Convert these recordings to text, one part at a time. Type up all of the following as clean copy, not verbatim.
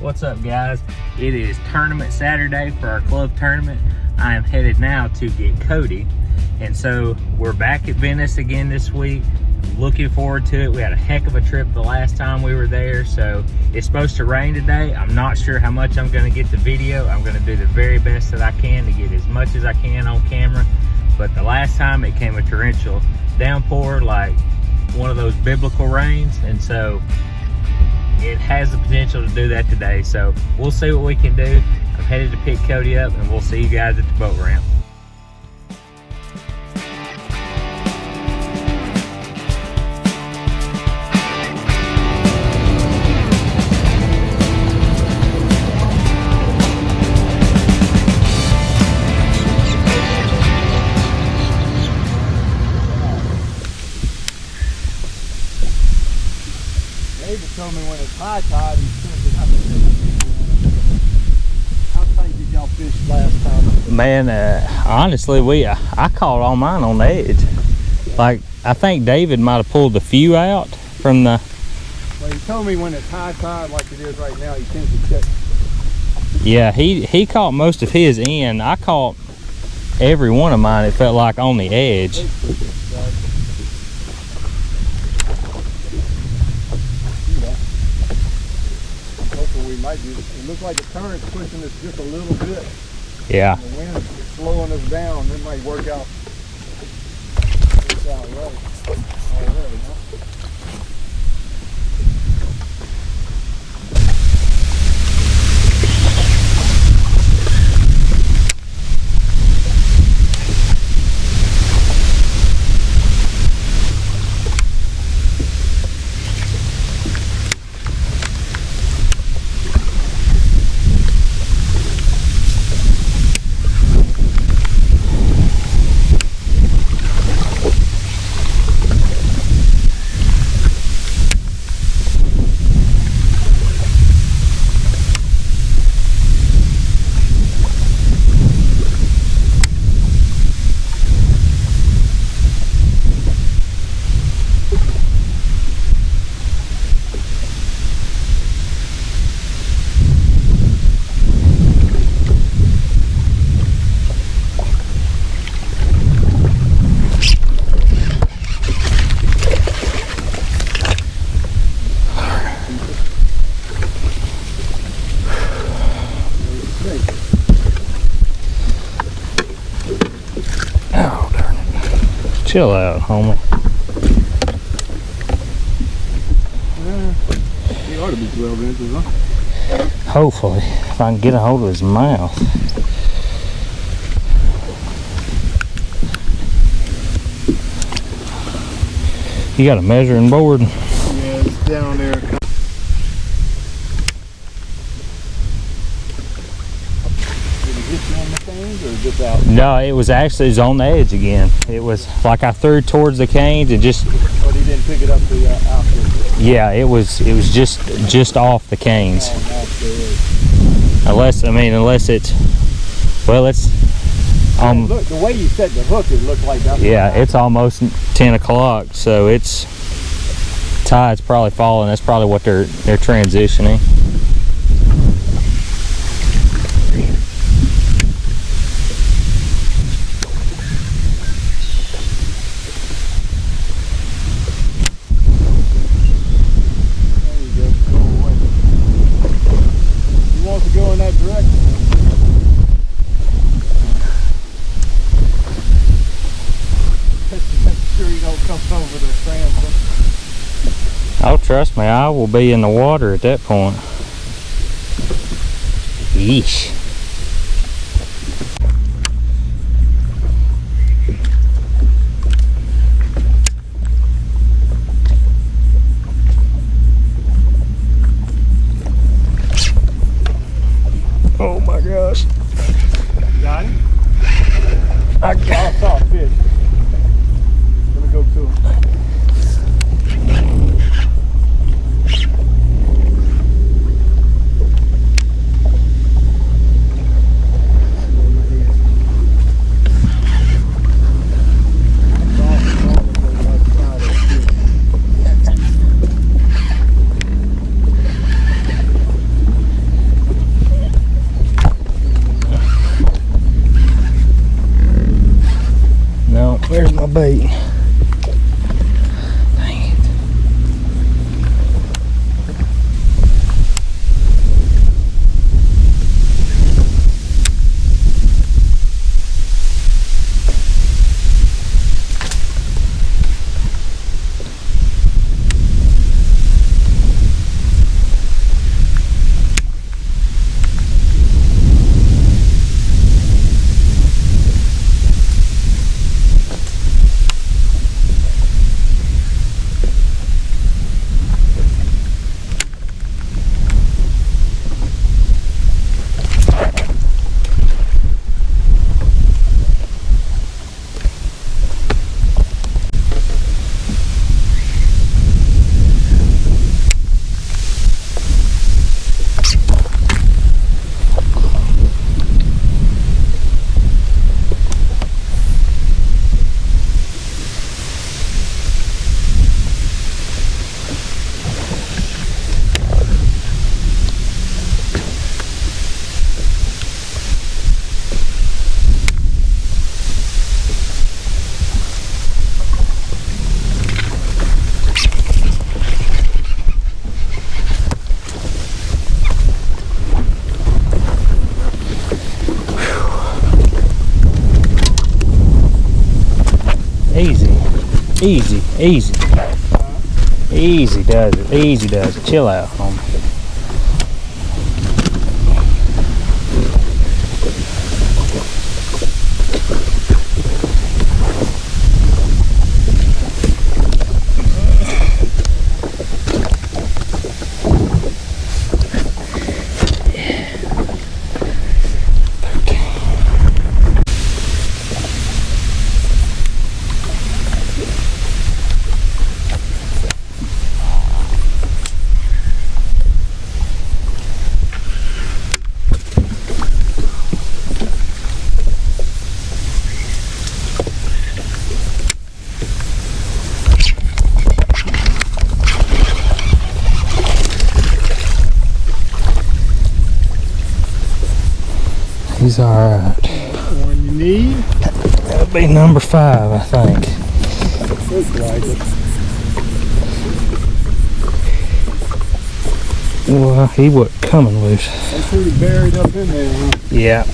What's up, guys? It is tournament Saturday for our club tournament. I am headed now to get Cody, and so we're back at Venice again this week. Looking forward to it. We had a heck of a trip the last time we were there, so it's supposed to rain today. I'm not sure how much I'm going to get the video. I'm going to do the very best that I can to get as much as I can on camera, but the last time it came a torrential downpour, like one of those biblical rains, and so it has the potential to do that today. So we'll see what we can do. I'm headed to pick Cody up, and we'll see you guys at the boat ramp. David told me when it's high tide, he sends it up. How tight did y'all fish last time? Man, honestly, I caught all mine on the edge. Like, I think David might have pulled a few out from the... Well, he told me when it's high tide like it is right now, he tends to check. Yeah, he caught most of his in. I caught every one of mine, it felt like, on the edge. It looks like the current's pushing us just a little bit. Yeah. The wind is slowing us down. It might work out. Already, huh? Chill out, homie. He ought to be 12 inches, huh? Hopefully, if I can get a hold of his mouth. You got a measuring board? Yeah, it's down there. Or just out? No, it was on the edge again. It was like I threw towards the canes and just... But he didn't pick it up the out there? Yeah, it was just off the canes. Unless it's... Well, it's... Look, the way you set the hook, it looked like that. Yeah, it's almost 10 o'clock, so it's... Tide's probably falling. That's probably what they're transitioning. Oh, trust me, I will be in the water at that point. Yeesh. Oh my gosh. Got him? I saw a fish. Let me go to him. bait. Dang it. Easy, easy. Easy does it, easy does it. Chill out, homie. He's alright. One you need? That'll be number 5, I think. Looks like it. Well, he wasn't coming loose. They're pretty buried up in there, huh? Yeah.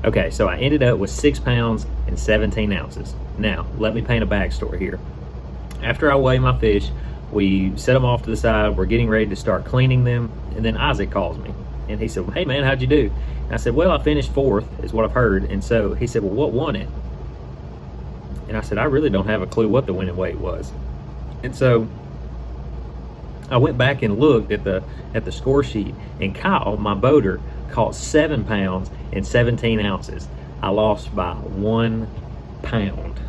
Okay, so I ended up with 6 pounds and 17 ounces. Now, let me paint a backstory here. After I weigh my fish, we set them off to the side, we're getting ready to start cleaning them, and then Isaac calls me. And he said, hey man, how'd you do? And I said, well, I finished 4th, is what I've heard. And so he said, well, what won it? And I said, I really don't have a clue what the winning weight was. And so I went back and looked at the score sheet, and Kyle, my boater, caught 7 pounds and 17 ounces. I lost by 1 pound.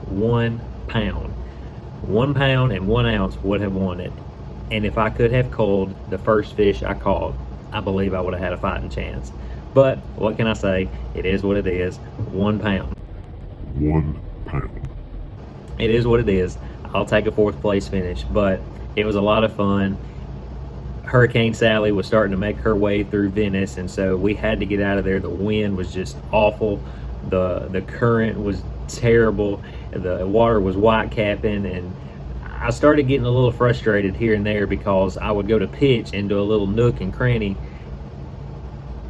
1 pound. 1 pound and 1 ounce would have won it. And if I could have culled the first fish I caught, I believe I would have had a fighting chance. But what can I say? It is what it is. 1 pound. 1 pound. It is what it is. I'll take a 4th place finish, but it was a lot of fun. Hurricane Sally was starting to make her way through Venice, and so we had to get out of there. The wind was just awful. The current was terrible. The water was white capping, and I started getting a little frustrated here and there because I would go to pitch into a little nook and cranny,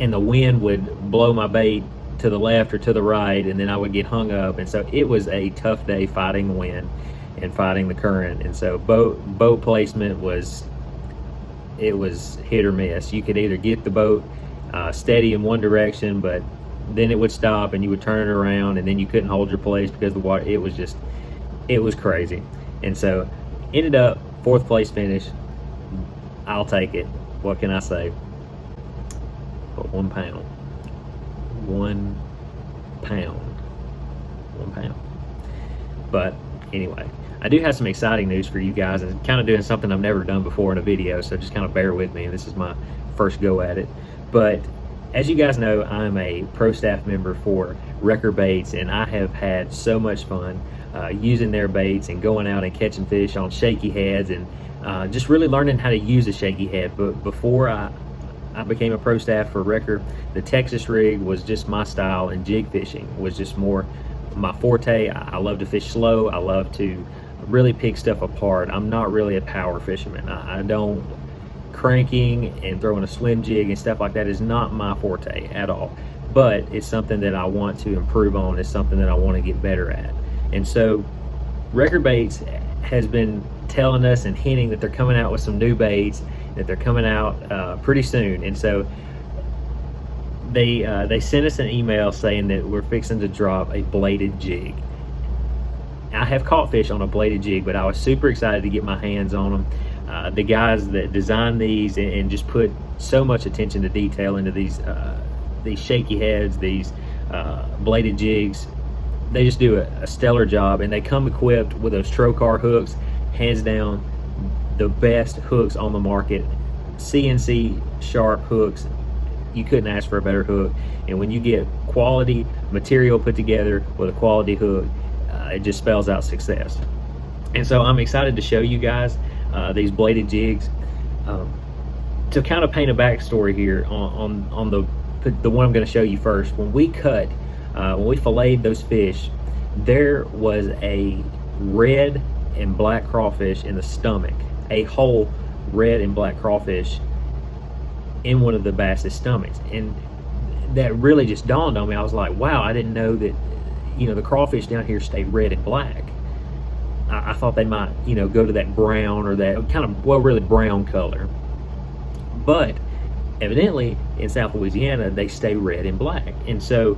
and the wind would blow my bait to the left or to the right, and then I would get hung up. And so it was a tough day fighting the wind and fighting the current. And so boat placement was hit or miss. You could either get the boat steady in one direction, but then it would stop and you would turn it around, and then you couldn't hold your place because the water, it was crazy. And so ended up 4th place finish. I'll take it. What can I say? But 1 pound. 1 pound. 1 pound. But anyway, I do have some exciting news for you guys, and kind of doing something I've never done before in a video, so just kind of bear with me. This is my first go at it. But as you guys know, I'm a ProStaff member for Wreckerbaits, and I have had so much fun using their baits and going out and catching fish on Shakeyheads, and just really learning how to use a Shakeyhead. But before I became a ProStaff for Wrecker, the Texas rig was just my style, and jig fishing was just more my forte. I love to fish slow. I love to really pick stuff apart. I'm not really a power fisherman. I don't, cranking and throwing a swim jig and stuff like that is not my forte at all. But it's something that I want to improve on. It's something that I want to get better at. And so Wreckerbaits has been telling us and hinting that they're coming out with some new baits, that they're coming out pretty soon. And so they sent us an email saying that we're fixing to drop a bladed jig. I have caught fish on a bladed jig, but I was super excited to get my hands on them. The guys that designed these and just put so much attention to detail into these Shakeyheads, these bladed jigs, they just do a stellar job. And they come equipped with those Trocar hooks, hands down the best hooks on the market. CNC sharp hooks, you couldn't ask for a better hook. And when you get quality material put together with a quality hook, it just spells out success. And so I'm excited to show you guys these bladed jigs. To kind of paint a backstory here on the one I'm going to show you first, when we filleted those fish, there was a red and black crawfish in the stomach, a whole red and black crawfish in one of the bass's stomachs. And that really just dawned on me. I was like, wow, I didn't know that, you know, the crawfish down here stay red and black. I thought they might, you know, go to that brown or that kind of, well, really brown color. But evidently in South Louisiana, they stay red and black. And so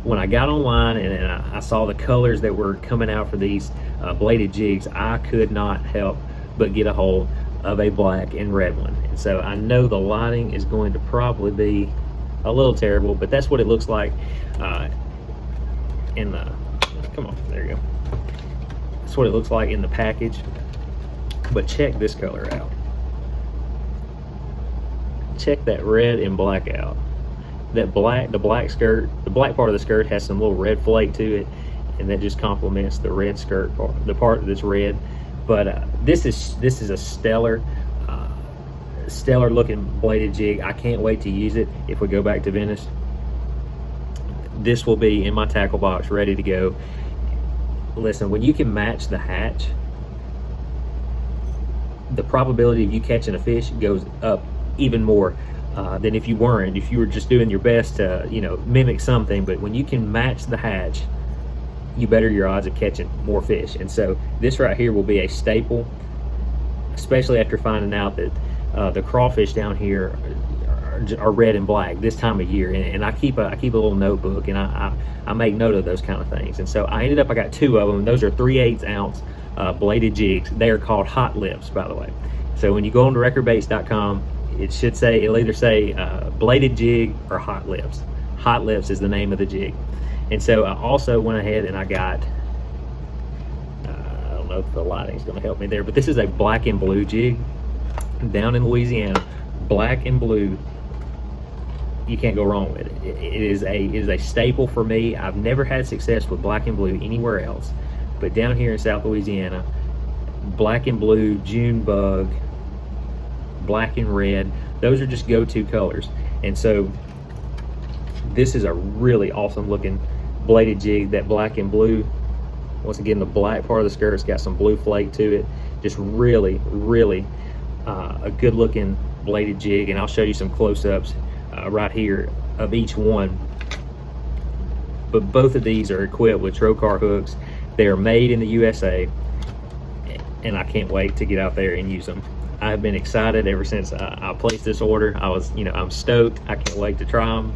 when I got online and I saw the colors that were coming out for these bladed jigs, I could not help but get a hold of a black and red one. And so I know the lighting is going to probably be a little terrible, but that's what it looks like in the, come on, there you go. That's what it looks like in the package. But check this color out. Check that red and black out. That black, the black skirt, the black part of the skirt has some little red flake to it, and that just complements the red skirt part, the part that's red. But this is a stellar looking bladed jig. I can't wait to use it if we go back to Venice. This will be in my tackle box ready to go. Listen, when you can match the hatch, the probability of you catching a fish goes up even more than if you weren't. If you were just doing your best to, you know, mimic something. But when you can match the hatch, you better your odds of catching more fish. And so this right here will be a staple, especially after finding out that the crawfish down here are red and black this time of year. And I keep a little notebook, and I make note of those kind of things. And so I got 2 of them. Those are 3/8 ounce bladed jigs. They are called Hot Lips, by the way. So when you go on to wreckerbaits.com, it should say, it'll either say bladed jig or Hot Lips. Hot Lips is the name of the jig. And so I also went ahead and I got, I don't know if the lighting is going to help me there, but this is a black and blue jig down in Louisiana. Black and blue, you can't go wrong with it. It is a staple for me. I've never had success with black and blue anywhere else, but down here in South Louisiana, black and blue June bug black and red. Those are just go-to colors. And so this is a really awesome looking bladed jig. That black and blue, once again, the black part of the skirt's got some blue flake to it. Just really, really a good looking bladed jig. And I'll show you some close-ups right here of each one. But both of these are equipped with trocar hooks. They are made in the USA, and I can't wait to get out there and use them. I've been excited ever since I placed this order. I'm stoked. I can't wait to try them.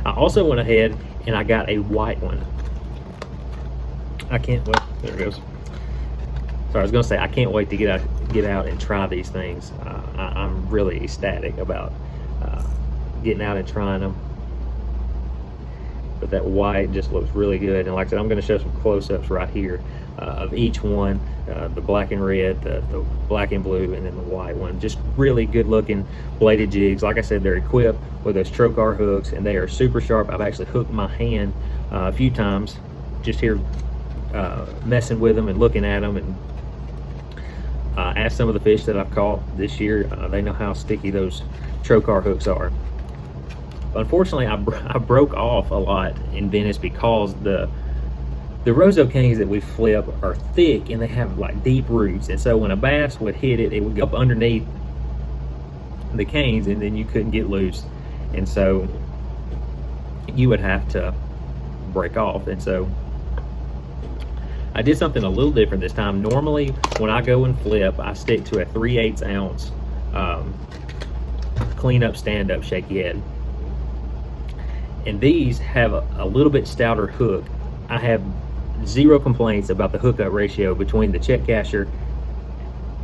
I also went ahead and I got a white one. There it goes. So I was gonna say, I can't wait to get out and try these things. I'm really ecstatic about getting out and trying them. But that white just looks really good. And like I said, I'm gonna show some close-ups right here of each one, the black and red, the black and blue, and then the white one. Just really good looking bladed jigs. Like I said, they're equipped with those trocar hooks, and they are super sharp. I've actually hooked my hand a few times just here messing with them and looking at them, and ask some of the fish that I've caught this year. They know how sticky those trocar hooks are. Unfortunately, I broke off a lot in Venice because the Roseau canes that we flip are thick and they have like deep roots, and so when a bass would hit it, it would go up underneath the canes, and then you couldn't get loose, and so you would have to break off. And so I did something a little different this time. Normally when I go and flip, I stick to a 3/8 ounce clean up stand-up Shakeyhead, and these have a little bit stouter hook. I have zero complaints about the hookup ratio between the check casher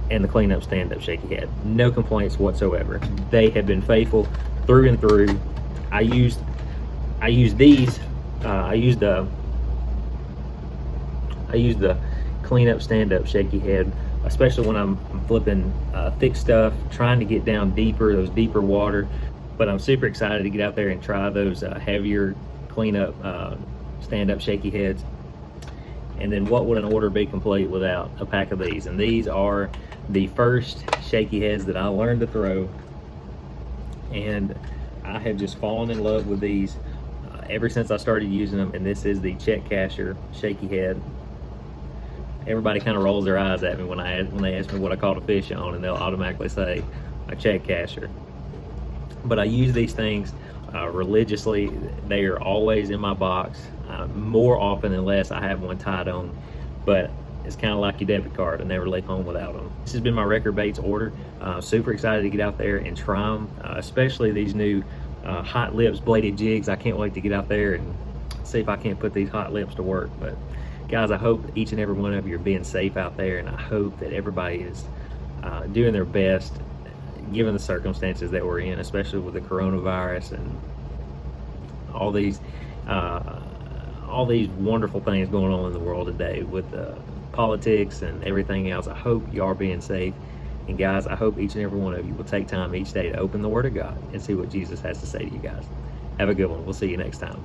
and the clean up stand-up Shakeyhead. No complaints whatsoever. They have been faithful through and through. I used these. I used the clean up stand-up Shakeyhead, especially when I'm flipping thick stuff, trying to get down deeper, those deeper water. But I'm super excited to get out there and try those heavier clean up stand-up Shakeyheads. And then what would an order be complete without a pack of these? And these are the first Shakeyheads that I learned to throw, and I have just fallen in love with these ever since I started using them. And this is the check casher Shakeyhead. Everybody kind of rolls their eyes at me when they ask me what I caught a fish on, and they'll automatically say a check casher. But I use these things religiously. They are always in my box. More often than less, I have one tied on, but it's kind of like your debit card. I never leave home without them. This has been my Wreckerbaits order. Super excited to get out there and try them, especially these new hot lips bladed jigs. I can't wait to get out there and see if I can't put these hot lips to work. But guys, I hope each and every one of you are being safe out there, and I hope that everybody is doing their best given the circumstances that we're in, especially with the coronavirus and all these wonderful things going on in the world today with politics and everything else. I hope you are being safe. And guys, I hope each and every one of you will take time each day to open the Word of God and see what Jesus has to say to you guys. Have a good one. We'll see you next time.